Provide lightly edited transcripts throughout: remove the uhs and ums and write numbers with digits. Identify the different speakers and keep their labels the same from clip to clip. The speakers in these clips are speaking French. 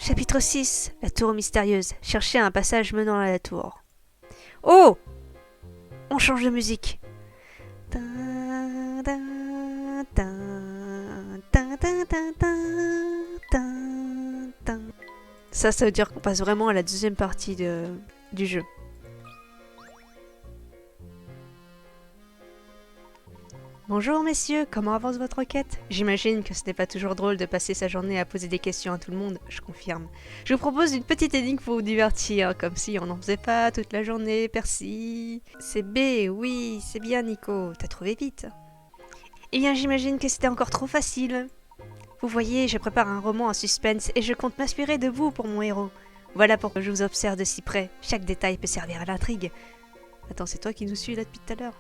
Speaker 1: Chapitre 6. La tour mystérieuse. Cherchez un passage menant à la tour. Oh! On change de musique. Ça veut dire qu'on passe vraiment à la deuxième partie du jeu. Bonjour messieurs, comment avance votre enquête? J'imagine que ce n'est pas toujours drôle de passer sa journée à poser des questions à tout le monde, je confirme. Je vous propose une petite énigme pour vous divertir, comme si on n'en faisait pas toute la journée, merci. C'est B, oui, c'est bien Nico, t'as trouvé vite. Eh bien j'imagine que c'était encore trop facile. Vous voyez, je prépare un roman à suspense et je compte m'inspirer de vous pour mon héros. Voilà pourquoi je vous observe de si près, chaque détail peut servir à l'intrigue. Attends, c'est toi qui nous suis là depuis tout à l'heure?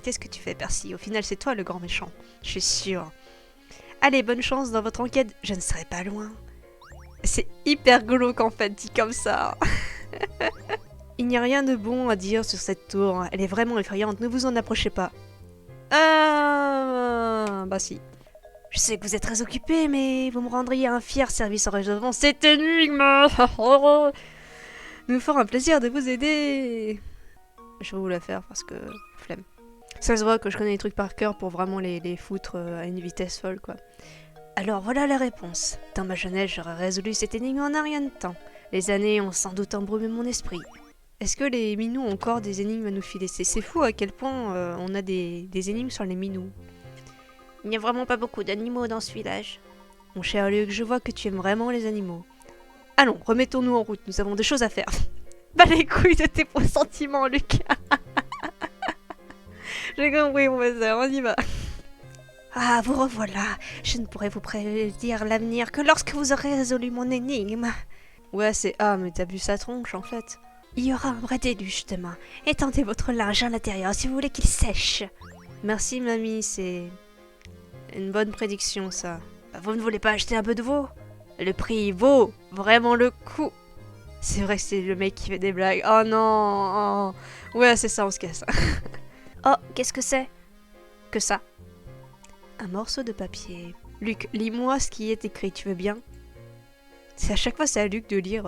Speaker 1: Qu'est-ce que tu fais, Percy? Au final, c'est toi le grand méchant. Je suis sûre. Allez, bonne chance dans votre enquête, je ne serai pas loin. C'est hyper glauque en fait, dit comme ça. Il n'y a rien de bon à dire sur cette tour. Elle est vraiment effrayante, ne vous en approchez pas. Ah, bah si. Je sais que vous êtes très occupé, mais vous me rendriez un fier service en résolvant cette énigme. Nous fera un plaisir de vous aider. Je vais vous la faire parce que flemme. Ça se voit que je connais les trucs par cœur pour vraiment les foutre à une vitesse folle, quoi. Alors voilà la réponse. Dans ma jeunesse, j'aurais résolu cette énigme en un rien de temps. Les années ont sans doute embrumé mon esprit. Est-ce que les minous ont encore des énigmes à nous filer? C'est fou à quel point on a des énigmes sur les minous. Il n'y a vraiment pas beaucoup d'animaux dans ce village. Mon cher Luc, je vois que tu aimes vraiment les animaux. Allons, remettons-nous en route, nous avons des choses à faire. Bah les couilles de tes pressentiments, Luc. J'ai compris, professeur, on y va. Ah, vous revoilà. Je ne pourrai vous prédire l'avenir que lorsque vous aurez résolu mon énigme. Ouais, c'est A, mais t'as vu sa tronche, en fait. Il y aura un vrai déluge demain. Étendez votre linge à l'intérieur si vous voulez qu'il sèche. Merci, mamie, c'est une bonne prédiction, ça. Bah, vous ne voulez pas acheter un peu de veau? Le prix vaut vraiment le coup. C'est vrai que c'est le mec qui fait des blagues. Oh non, oh. Ouais, c'est ça, on se casse. Oh, qu'est-ce que c'est? Que ça? Un morceau de papier. Luc, lis-moi ce qui est écrit, tu veux bien? C'est à chaque fois c'est à Luc de lire.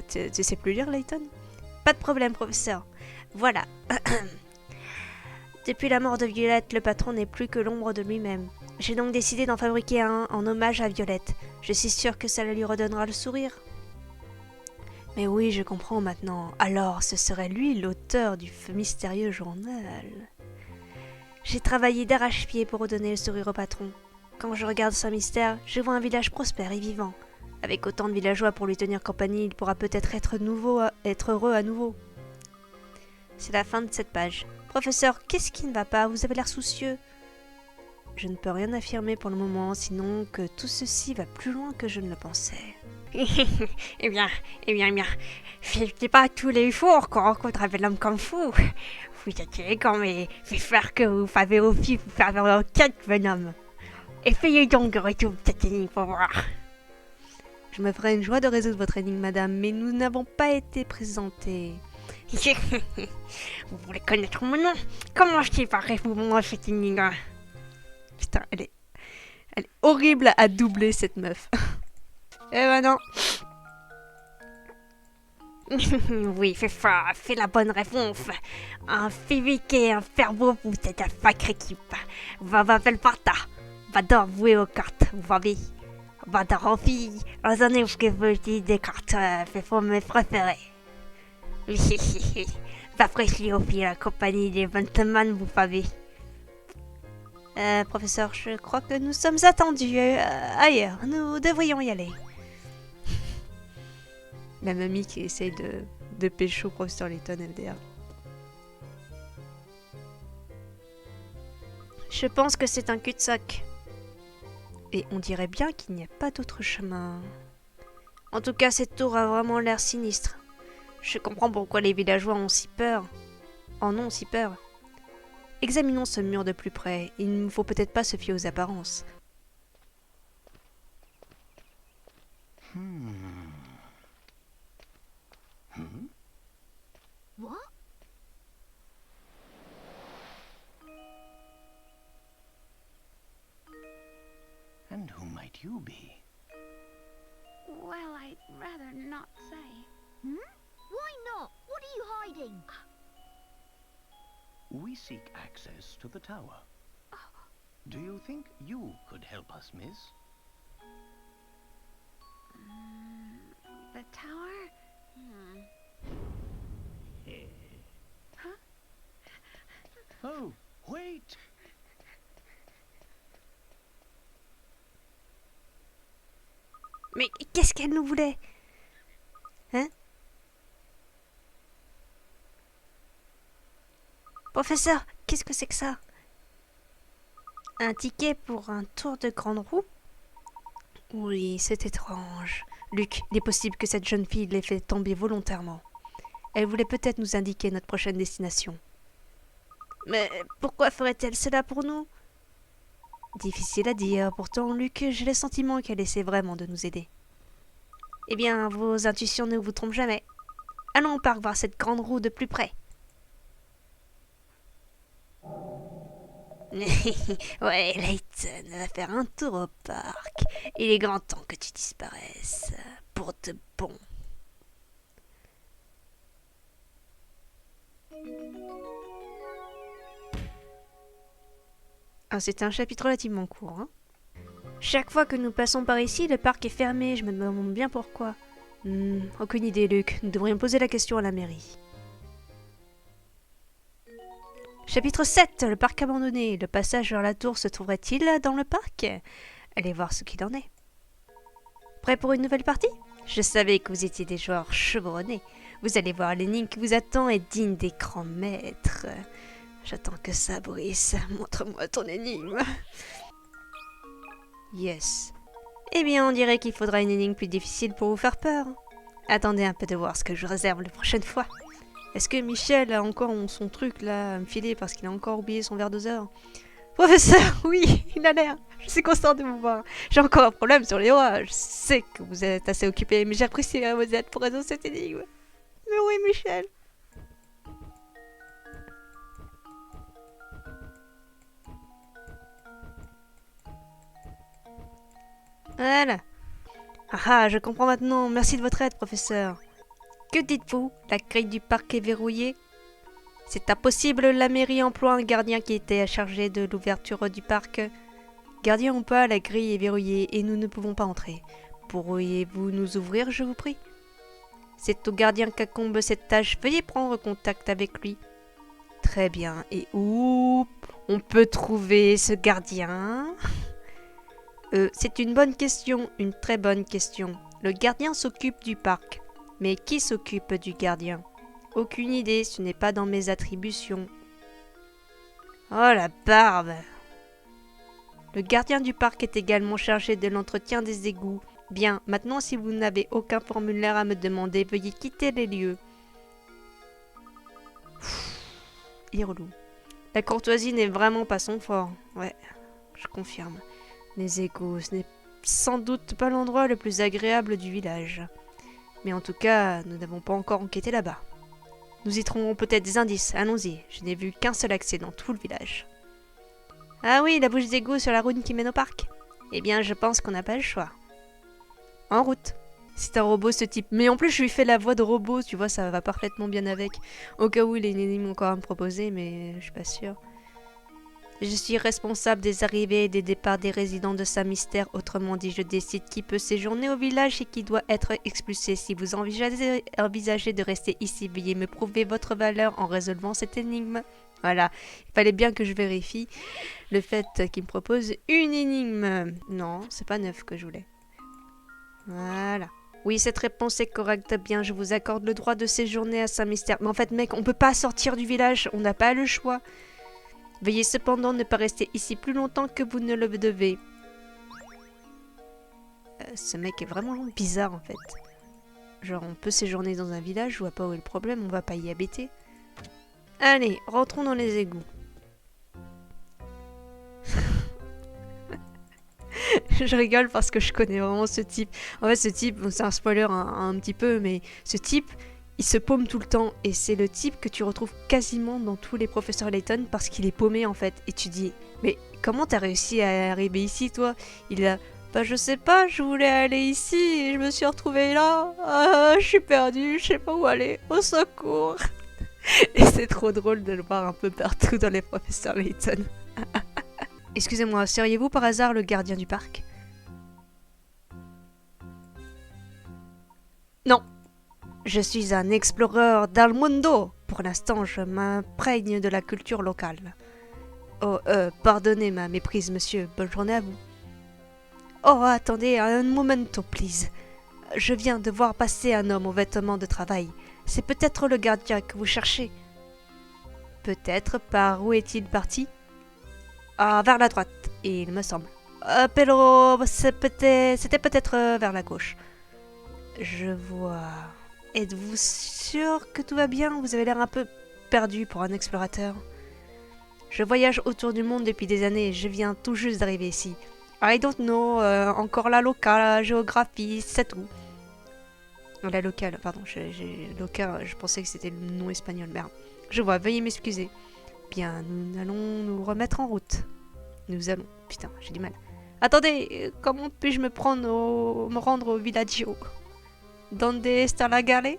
Speaker 1: Tu sais plus lire, Layton? Pas de problème, professeur. Voilà. Depuis la mort de Violette, le patron n'est plus que l'ombre de lui-même. J'ai donc décidé d'en fabriquer un en hommage à Violette. Je suis sûre que ça lui redonnera le sourire. Mais oui, je comprends maintenant. Alors, ce serait lui l'auteur du mystérieux journal. J'ai travaillé d'arrache-pied pour redonner le sourire au patron. Quand je regarde ce mystère, je vois un village prospère et vivant. Avec autant de villageois pour lui tenir compagnie, il pourra peut-être être heureux à nouveau. C'est la fin de cette page. Professeur, qu'est-ce qui ne va pas? Vous avez l'air soucieux. Je ne peux rien affirmer pour le moment, sinon que tout ceci va plus loin que je ne le pensais. Eh bien, faites pas tous les jours qu'on rencontre un homme comme vous. Vous êtes quand mais j'ai faire que vous avez aussi vous faire l'enquête, bonhomme. Essayez donc de résoudre cette énigme pour voir. Je me ferai une joie de résoudre votre énigme, madame, mais nous n'avons pas été présentés. Vous voulez connaître mon nom? Comment je sais pas résoudre cette énigme? Putain, elle est horrible à doubler, cette meuf. Eh ben non. Oui, c'est ça, c'est la bonne réponse. Un physique et un cerveau, vous êtes une sacrée équipe. Va parta. Va jouer aux cartes, vous voyez. Va en fille, les années où je dis des cartes, c'est pour mes préférés. J'apprécie aussi la compagnie des gentlemen, vous savez. Professeur, je crois que nous sommes attendus ailleurs. Nous devrions y aller. La mamie qui essaye de pécho professeur Layton LDR. Je pense que c'est un cul-de-sac. Et on dirait bien qu'il n'y a pas d'autre chemin. En tout cas, cette tour a vraiment l'air sinistre. Je comprends pourquoi les villageois ont si peur. En ont si peur. Examinons ce mur de plus près. Il ne faut peut-être pas se fier aux apparences.
Speaker 2: What?
Speaker 3: And who might you be?
Speaker 2: I'd rather not say.
Speaker 3: Hmm? Why not? What are you hiding?
Speaker 4: We seek access to the tower. Do you think you could help us, miss?
Speaker 2: The tower? Huh?
Speaker 4: Oh, wait!
Speaker 1: Mais qu'est-ce qu'elle nous voulait? Hein? Professeur, qu'est-ce que c'est que ça? Un ticket pour un tour de grande roue? Oui, c'est étrange. Luc, il est possible que cette jeune fille l'ait fait tomber volontairement. Elle voulait peut-être nous indiquer notre prochaine destination. Mais pourquoi ferait-elle cela pour nous? Difficile à dire. Pourtant, Luc, j'ai le sentiment qu'elle essaie vraiment de nous aider. Eh bien, vos intuitions ne vous trompent jamais. Allons au parc voir cette grande roue de plus près. Ouais, Layton va faire un tour au parc. Il est grand temps que tu disparaisses. Pour de bon. Ah, c'est un chapitre relativement court, hein. Chaque fois que nous passons par ici, le parc est fermé. Je me demande bien pourquoi. Aucune idée, Luc. Nous devrions poser la question à la mairie. Chapitre 7. Le parc abandonné. Le passage vers la tour se trouverait-il dans le parc? Allez voir ce qu'il en est. Prêt pour une nouvelle partie? Je savais que vous étiez des joueurs chevronnés. Vous allez voir, l'énigme qui vous attend est digne des grands maîtres. J'attends que ça, Brice. Montre-moi ton énigme. Yes. Eh bien, on dirait qu'il faudra une énigme plus difficile pour vous faire peur. Attendez un peu de voir ce que je réserve la prochaine fois. Est-ce que Michel a encore son truc là à me filer parce qu'il a encore oublié son verre doseur? Professeur, oui, il a l'air. Je suis content de vous voir. J'ai encore un problème sur les rois. Je sais que vous êtes assez occupé, mais j'apprécie vos aides pour résoudre cette énigme. Mais oui, Michel. Voilà. Ah, je comprends maintenant. Merci de votre aide, professeur. Que dites-vous? La grille du parc est verrouillée? C'est impossible, la mairie emploie un gardien qui était chargé de l'ouverture du parc. Gardien ou pas, la grille est verrouillée et nous ne pouvons pas entrer. Pourriez-vous nous ouvrir, je vous prie? C'est au gardien qu'incombe cette tâche. Veuillez prendre contact avec lui. Très bien. Et où on peut trouver ce gardien? C'est une bonne question, une très bonne question. Le gardien s'occupe du parc. Mais qui s'occupe du gardien? Aucune idée, ce n'est pas dans mes attributions. Oh la barbe! Le gardien du parc est également chargé de l'entretien des égouts. Bien, maintenant si vous n'avez aucun formulaire à me demander, veuillez quitter les lieux. Il est relou. La courtoisie n'est vraiment pas son fort. Ouais, je confirme. Les égouts, ce n'est sans doute pas l'endroit le plus agréable du village. Mais en tout cas, nous n'avons pas encore enquêté là-bas. Nous y trouverons peut-être des indices, allons-y. Je n'ai vu qu'un seul accès dans tout le village. Ah oui, la bouche d'égout sur la route qui mène au parc. Eh bien, je pense qu'on n'a pas le choix. En route. C'est un robot ce type. Mais en plus, je lui fais la voix de robot, tu vois, ça va parfaitement bien avec. Au cas où il a une énigme encore à me proposer, mais je suis pas sûre. Je suis responsable des arrivées et des départs des résidents de Saint-Mystère. Autrement dit, je décide qui peut séjourner au village et qui doit être expulsé. Si vous envisagez de rester ici, veuillez me prouver votre valeur en résolvant cette énigme. Voilà, il fallait bien que je vérifie le fait qu'il me propose une énigme. Non, c'est pas 9 que je voulais. Voilà. Oui, cette réponse est correcte. Bien, je vous accorde le droit de séjourner à Saint-Mystère. Mais en fait, mec, on peut pas sortir du village. On n'a pas le choix. Veuillez cependant ne pas rester ici plus longtemps que vous ne le devez. Ce mec est vraiment bizarre en fait. Genre on peut séjourner dans un village, je vois pas où est le problème, on va pas y habiter. Allez, rentrons dans les égouts. Je rigole parce que je connais vraiment ce type. En fait ce type, bon, c'est un spoiler un petit peu, mais ce type... il se paume tout le temps et c'est le type que tu retrouves quasiment dans tous les professeurs Layton parce qu'il est paumé en fait. Et tu dis, mais comment t'as réussi à arriver ici toi? Il a Bah je sais pas, je voulais aller ici et je me suis retrouvée là. Ah, je suis perdue, je sais pas où aller. Au secours. Et c'est trop drôle de le voir un peu partout dans les professeurs Layton. Excusez-moi, seriez-vous par hasard le gardien du parc? Non. Je suis un explorateur del mundo. Pour l'instant, je m'imprègne de la culture locale. Oh, pardonnez ma méprise, monsieur. Bonne journée à vous. Oh, attendez, un momento, please. Je viens de voir passer un homme aux vêtements de travail. C'est peut-être le gardien que vous cherchez. Peut-être. Par où est-il parti? Ah, vers la droite, il me semble. Pero, c'était peut-être vers la gauche. Je vois. Êtes-vous sûr que tout va bien? Vous avez l'air un peu perdu pour un explorateur. Je voyage autour du monde depuis des années et je viens tout juste d'arriver ici. I don't know, encore la locale, la géographie, c'est tout. La locale, pardon, je pensais que c'était le nom espagnol, merde. Je vois, veuillez m'excuser. Bien, nous allons nous remettre en route. Putain, j'ai du mal. Attendez, comment puis-je me rendre au villaggio? Donde está la gare?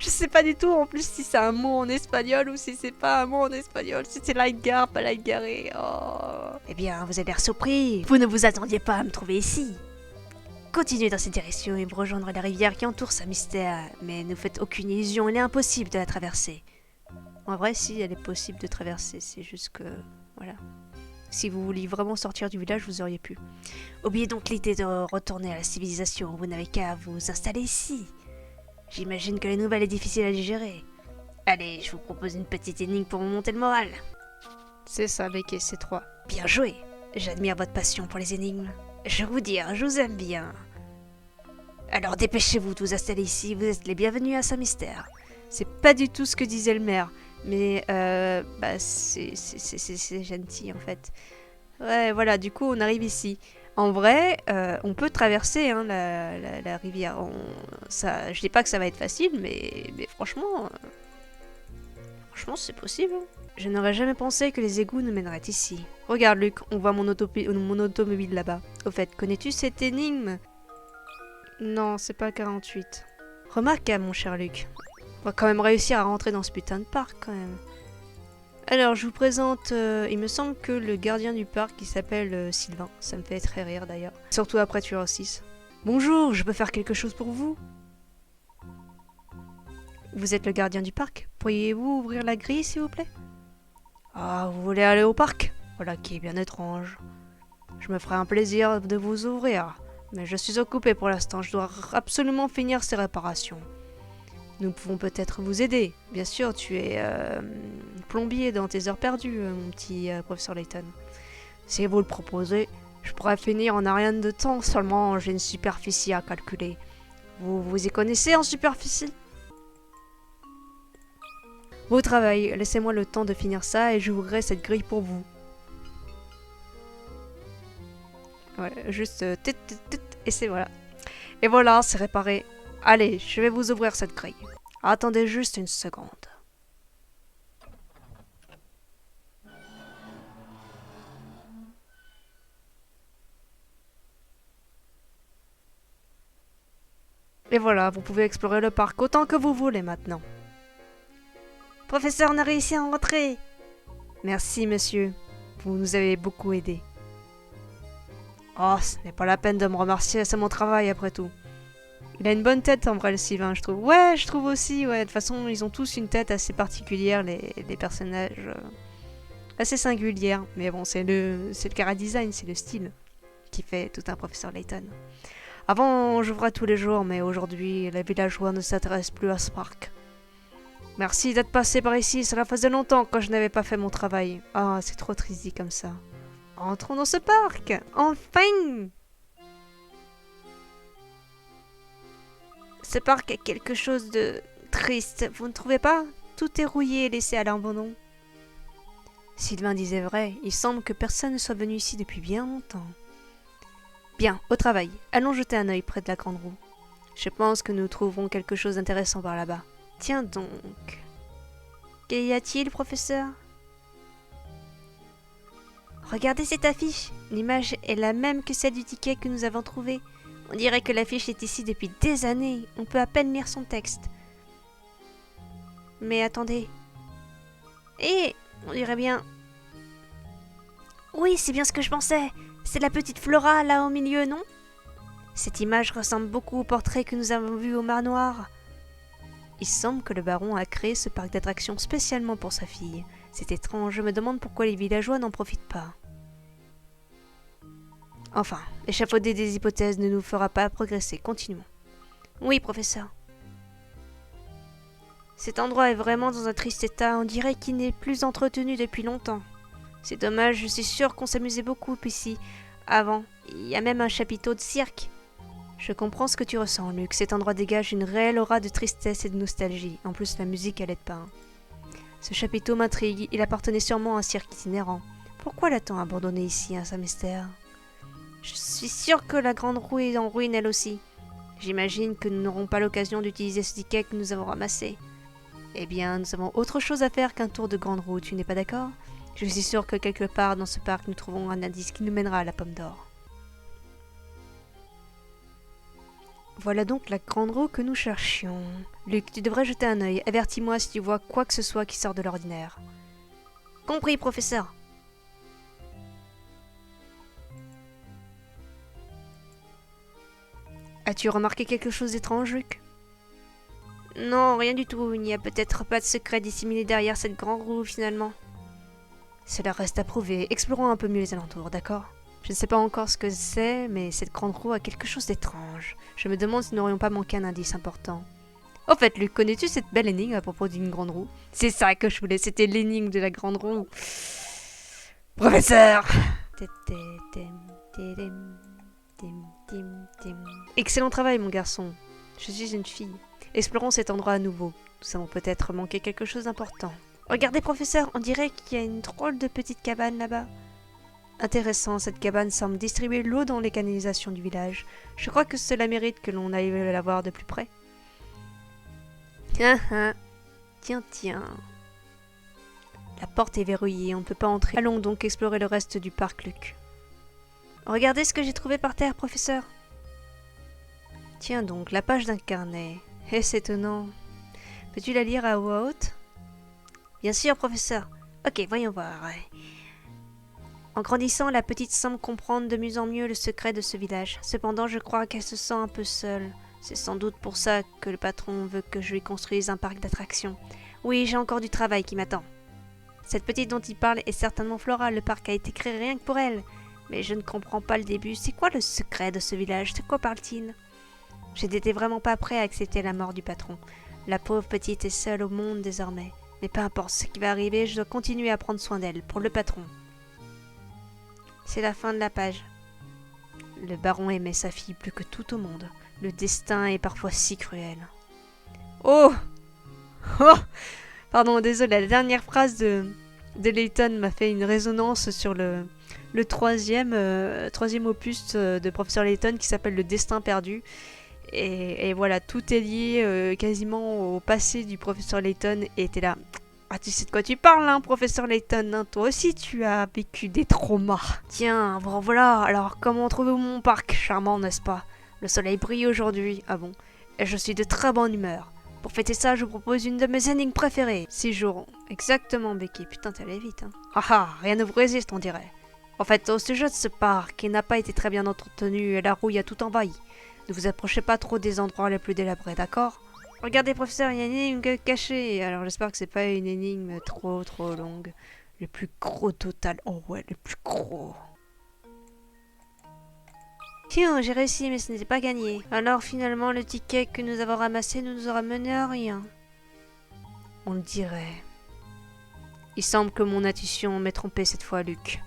Speaker 1: Je sais pas du tout en plus si c'est un mot en espagnol ou si c'est pas un mot en espagnol. Si c'est la gare, pas la garée. Oh. Eh bien, vous avez l'air surpris. Vous ne vous attendiez pas à me trouver ici. Continuez dans cette direction et vous rejoindrez la rivière qui entoure Saint-Mystère. Mais ne faites aucune illusion, il est impossible de la traverser. En vrai, si, elle est possible de traverser. C'est juste que... Voilà. Si vous vouliez vraiment sortir du village, vous auriez pu. Oubliez donc l'idée de retourner à la civilisation. Vous n'avez qu'à vous installer ici. J'imagine que la nouvelle est difficile à digérer. Allez, je vous propose une petite énigme pour vous monter le moral. C'est ça, Becky, c'est 3. Bien joué. J'admire votre passion pour les énigmes. Je vous dire, je vous aime bien. Alors dépêchez-vous de vous installer ici, vous êtes les bienvenus à Saint-Mystère. C'est pas du tout ce que disait le maire, mais c'est gentil en fait. Ouais, voilà, du coup on arrive ici. En vrai, on peut traverser hein, la rivière. Je dis pas que ça va être facile, mais franchement, c'est possible. Je n'aurais jamais pensé que les égouts nous mèneraient ici. Regarde Luc, on voit mon automobile là-bas. Au fait, connais-tu cette énigme? Non, c'est pas 48. Remarquable mon cher Luc. On va quand même réussir à rentrer dans ce putain de parc quand même. Alors, je vous présente, il me semble que le gardien du parc qui s'appelle Sylvain. Ça me fait très rire d'ailleurs. Surtout après tueur 6. Bonjour, je peux faire quelque chose pour vous? Vous êtes le gardien du parc? Pourriez-vous ouvrir la grille s'il vous plaît? Ah, vous voulez aller au parc? Voilà qui est bien étrange. Je me ferai un plaisir de vous ouvrir. Mais je suis occupé pour l'instant, je dois absolument finir ces réparations. Nous pouvons peut-être vous aider. Bien sûr, tu es plombier dans tes heures perdues, mon petit professeur Layton. Si vous le proposez, je pourrais finir en un rien de temps, seulement j'ai une superficie à calculer. Vous y connaissez en superficie? Beau travail, laissez-moi le temps de finir ça et j'ouvrirai cette grille pour vous. Ouais, juste et c'est voilà. Et voilà, c'est réparé. Allez, je vais vous ouvrir cette grille. Attendez juste une seconde. Et voilà, vous pouvez explorer le parc autant que vous voulez maintenant. Professeur, on a réussi à rentrer. Merci, monsieur. Vous nous avez beaucoup aidé. Oh, ce n'est pas la peine de me remercier, c'est mon travail après tout. Il a une bonne tête en vrai le Sylvain, je trouve. Ouais, je trouve aussi, ouais. De toute façon, ils ont tous une tête assez particulière, les personnages. Assez singulière. Mais bon, c'est le chara-design, c'est le style qui fait tout un professeur Layton. Avant, j'ouvrais tous les jours, mais aujourd'hui, les villageois ne s'intéressent plus à ce parc. Merci d'être passé par ici, cela faisait longtemps que je n'avais pas fait mon travail. Ah, c'est trop triste dit comme ça. Entrons dans ce parc, enfin! Ce parc a quelque chose de triste, vous ne trouvez pas? Tout est rouillé et laissé à l'abandon. Sylvain disait vrai, il semble que personne ne soit venu ici depuis bien longtemps. Bien, au travail. Allons jeter un œil près de la grande roue. Je pense que nous trouverons quelque chose d'intéressant par là-bas. Tiens donc. Qu'y a-t-il, professeur? Regardez cette affiche. L'image est la même que celle du ticket que nous avons trouvé. On dirait que l'affiche est ici depuis des années. On peut à peine lire son texte. Mais attendez. On dirait bien... Oui, c'est bien ce que je pensais. C'est la petite Flora, là au milieu, non? Cette image ressemble beaucoup au portrait que nous avons vu au Mar Noir. Il semble que le baron a créé ce parc d'attractions spécialement pour sa fille. C'est étrange, je me demande pourquoi les villageois n'en profitent pas. Enfin, échafauder des hypothèses ne nous fera pas progresser. Continuons. Oui, professeur. Cet endroit est vraiment dans un triste état. On dirait qu'il n'est plus entretenu depuis longtemps. C'est dommage, je suis sûre qu'on s'amusait beaucoup ici avant. Il y a même un chapiteau de cirque. Je comprends ce que tu ressens, Luc. Cet endroit dégage une réelle aura de tristesse et de nostalgie. En plus, la musique, elle aide pas. Hein. Ce chapiteau m'intrigue. Il appartenait sûrement à un cirque itinérant. Pourquoi l'a-t-on abandonné ici, un mystère? Je suis sûre que la grande roue est en ruine, elle aussi. J'imagine que nous n'aurons pas l'occasion d'utiliser ce ticket que nous avons ramassé. Eh bien, nous avons autre chose à faire qu'un tour de grande roue, tu n'es pas d'accord? Je suis sûre que quelque part dans ce parc, nous trouvons un indice qui nous mènera à la pomme d'or. Voilà donc la grande roue que nous cherchions. Luc, tu devrais jeter un œil. Avertis-moi si tu vois quoi que ce soit qui sort de l'ordinaire. Compris, professeur. As-tu remarqué quelque chose d'étrange, Luc? Non, rien du tout. Il n'y a peut-être pas de secret dissimulé derrière cette grande roue, finalement. Cela reste à prouver. Explorons un peu mieux les alentours, d'accord? Je ne sais pas encore ce que c'est, mais cette grande roue a quelque chose d'étrange. Je me demande si nous n'aurions pas manqué un indice important. Au fait, Luc, connais-tu cette belle énigme à propos d'une grande roue? C'est ça que je voulais, c'était l'énigme de la grande roue. Professeur! Excellent travail, mon garçon. Je suis une fille. Explorons cet endroit à nouveau. Nous avons peut-être manqué quelque chose d'important. Regardez, professeur, on dirait qu'il y a une drôle de petite cabane là-bas. Intéressant, cette cabane semble distribuer l'eau dans les canalisations du village. Je crois que cela mérite que l'on aille la voir de plus près. Tiens. La porte est verrouillée, on ne peut pas entrer. Allons donc explorer le reste du parc, Luc. Regardez ce que j'ai trouvé par terre, professeur. Tiens donc, la page d'un carnet. C'est étonnant. Peux-tu la lire à voix haute? Bien sûr, professeur. Ok, voyons voir. En grandissant, la petite semble comprendre de mieux en mieux le secret de ce village. Cependant, je crois qu'elle se sent un peu seule. C'est sans doute pour ça que le patron veut que je lui construise un parc d'attractions. Oui, j'ai encore du travail qui m'attend. Cette petite dont il parle est certainement Flora. Le parc a été créé rien que pour elle. Mais je ne comprends pas le début. C'est quoi le secret de ce village? De quoi parle-t-il? Je n'étais vraiment pas prêt à accepter la mort du patron. La pauvre petite est seule au monde désormais. Mais peu importe ce qui va arriver, je dois continuer à prendre soin d'elle, pour le patron. C'est la fin de la page. Le baron aimait sa fille plus que tout au monde. Le destin est parfois si cruel. Oh! Pardon, désolé, la dernière phrase de Layton m'a fait une résonance sur le troisième opus de Professeur Layton qui s'appelle Le Destin perdu. Et voilà, tout est lié quasiment au passé du Professeur Layton et t'es là... Ah, tu sais de quoi tu parles, hein, professeur Layton, hein, toi aussi tu as vécu des traumas. Tiens, bon voilà, alors comment trouvez-vous mon parc? Charmant, n'est-ce pas? Le soleil brille aujourd'hui, ah bon, et je suis de très bonne humeur. Pour fêter ça, je vous propose une de mes énigmes préférées. 6 jours. Exactement, Becky, putain, t'allais vite, hein. Ah, rien ne vous résiste, on dirait. En fait, au sujet de ce parc, il n'a pas été très bien entretenu et la rouille a tout envahi. Ne vous approchez pas trop des endroits les plus délabrés, d'accord? Regardez, professeur, il y a une énigme cachée. Alors j'espère que c'est pas une énigme trop longue. Le plus gros total. Oh ouais, le plus gros. Tiens, j'ai réussi, mais ce n'était pas gagné. Alors finalement, le ticket que nous avons ramassé ne nous aura mené à rien. On le dirait. Il semble que mon intuition m'ait trompé cette fois, Luc.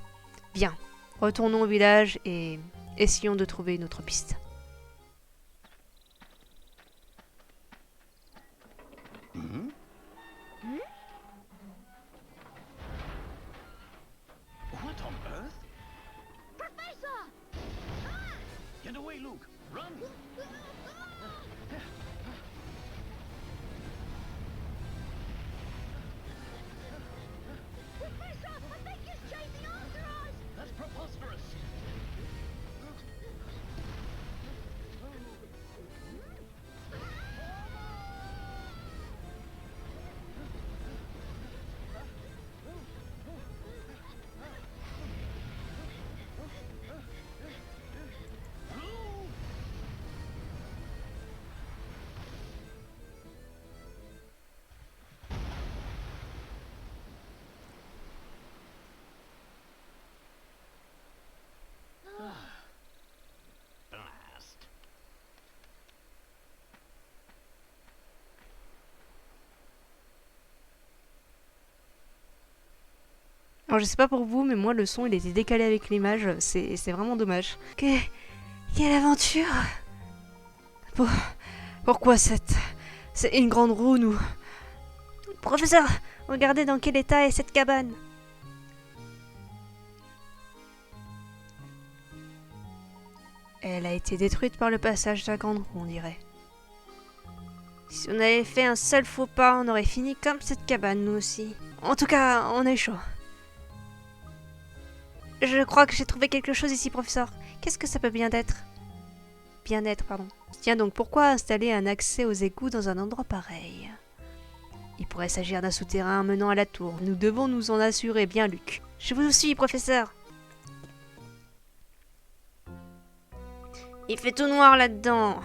Speaker 1: Bien, retournons au village et essayons de trouver une autre piste.
Speaker 4: What on earth?
Speaker 3: Professor!
Speaker 4: Get away, Luke! Run!
Speaker 3: Professor, I think it's chasing after us!
Speaker 1: Alors je sais pas pour vous, mais moi le son il était décalé avec l'image, c'est vraiment dommage. Quelle aventure! Pourquoi c'est une grande roue, nous? Professeur, regardez dans quel état est cette cabane. Elle a été détruite par le passage de la grande roue, on dirait. Si on avait fait un seul faux pas, on aurait fini comme cette cabane, nous aussi. En tout cas, on est chaud. Je crois que j'ai trouvé quelque chose ici, professeur. Qu'est-ce que ça peut bien être? Bien-être, pardon. Tiens donc, pourquoi installer un accès aux égouts dans un endroit pareil? Il pourrait s'agir d'un souterrain menant à la tour. Nous devons nous en assurer, bien Luc. Je vous suis, professeur. Il fait tout noir là-dedans.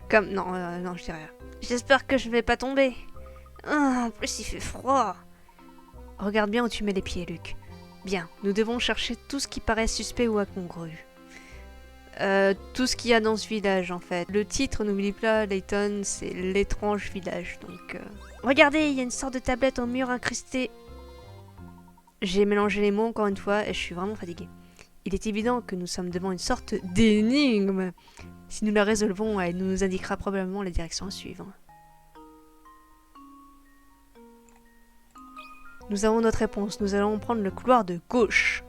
Speaker 1: Comme... Non, non, je dirais rien. J'espère que je vais pas tomber. En plus, il fait froid. Regarde bien où tu mets les pieds, Luc. Bien, nous devons chercher tout ce qui paraît suspect ou incongru. Tout ce qu'il y a dans ce village, en fait. Le titre, n'oublie pas, Layton, c'est l'étrange village, donc... Regardez, il y a une sorte de tablette en mur incrustée. J'ai mélangé les mots encore une fois et je suis vraiment fatiguée. Il est évident que nous sommes devant une sorte d'énigme. Si nous la résolvons, elle nous indiquera probablement la direction à suivre. Nous avons notre réponse. Nous allons prendre le couloir de gauche.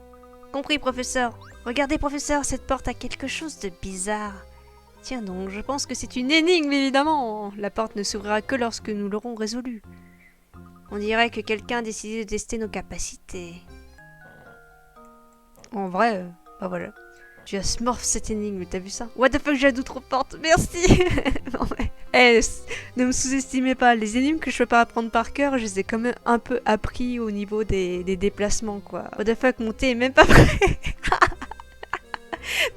Speaker 1: Compris, professeur. Regardez, professeur, cette porte a quelque chose de bizarre. Tiens donc, je pense que c'est une énigme, évidemment. La porte ne s'ouvrira que lorsque nous l'aurons résolue. On dirait que quelqu'un a décidé de tester nos capacités. En vrai, bah voilà. Tu as smurf cette énigme, t'as vu ça? What the fuck, j'ai la doute trop forte, merci. Non mais... ne me sous-estimez pas, les énigmes que je peux pas apprendre par cœur, je les ai quand même un peu appris au niveau des déplacements, quoi. What the fuck, mon thé est même pas prêt.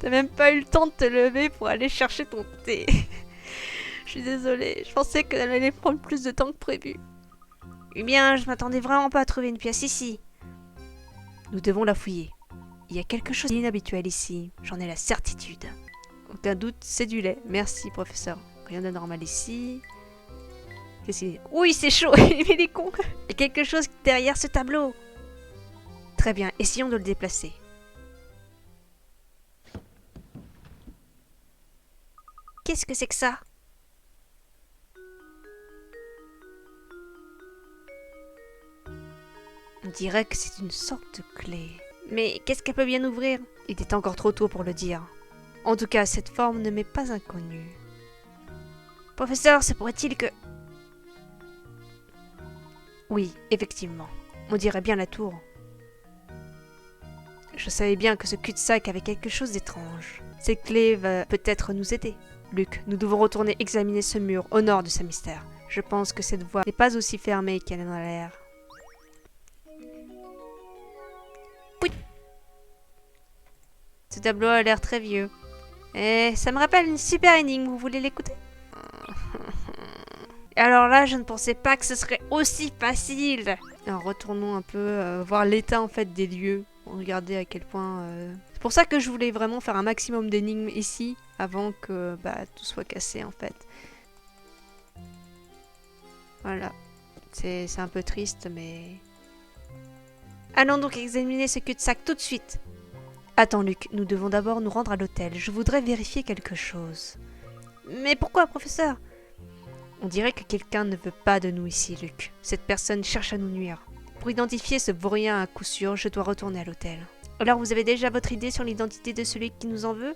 Speaker 1: T'as même pas eu le temps de te lever pour aller chercher ton thé. Je suis désolée, je pensais qu'elle allait prendre plus de temps que prévu. Eh bien, je m'attendais vraiment pas à trouver une pièce ici. Nous devons la fouiller. Il y a quelque chose d'inhabituel ici, j'en ai la certitude. Aucun doute, c'est du lait. Merci, professeur. Rien de normal ici. Qu'est-ce qu'il y a? Oui, c'est chaud, il est con. Il y a quelque chose derrière ce tableau. Très bien, essayons de le déplacer. Qu'est-ce que c'est que ça? On dirait que c'est une sorte de clé. Mais qu'est-ce qu'elle peut bien ouvrir? Il est encore trop tôt pour le dire. En tout cas, cette forme ne m'est pas inconnue. Professeur, se pourrait-il que... Oui, effectivement. On dirait bien la tour. Je savais bien que ce cul-de-sac avait quelque chose d'étrange. Cette clé va peut-être nous aider. Luc, nous devons retourner examiner ce mur au nord de ce mystère. Je pense que cette voie n'est pas aussi fermée qu'elle en a l'air. Ce tableau a l'air très vieux. Et ça me rappelle une super énigme, vous voulez l'écouter? Et alors là, je ne pensais pas que ce serait aussi facile. Alors retournons un peu voir l'état en fait des lieux. Regardez à quel point... C'est pour ça que je voulais vraiment faire un maximum d'énigmes ici, avant que tout soit cassé en fait. Voilà. C'est un peu triste, mais... Allons donc examiner ce cul-de-sac tout de suite. Attends Luc, nous devons d'abord nous rendre à l'hôtel. Je voudrais vérifier quelque chose. Mais pourquoi, professeur? On dirait que quelqu'un ne veut pas de nous ici, Luc. Cette personne cherche à nous nuire. Pour identifier ce vaurien à coup sûr, je dois retourner à l'hôtel. Alors vous avez déjà votre idée sur l'identité de celui qui nous en veut?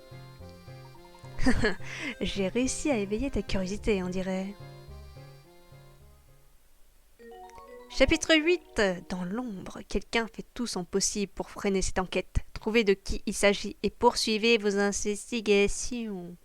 Speaker 1: J'ai réussi à éveiller ta curiosité, on dirait. Chapitre 8. Dans l'ombre, quelqu'un fait tout son possible pour freiner cette enquête. Trouvez de qui il s'agit et poursuivez vos investigations.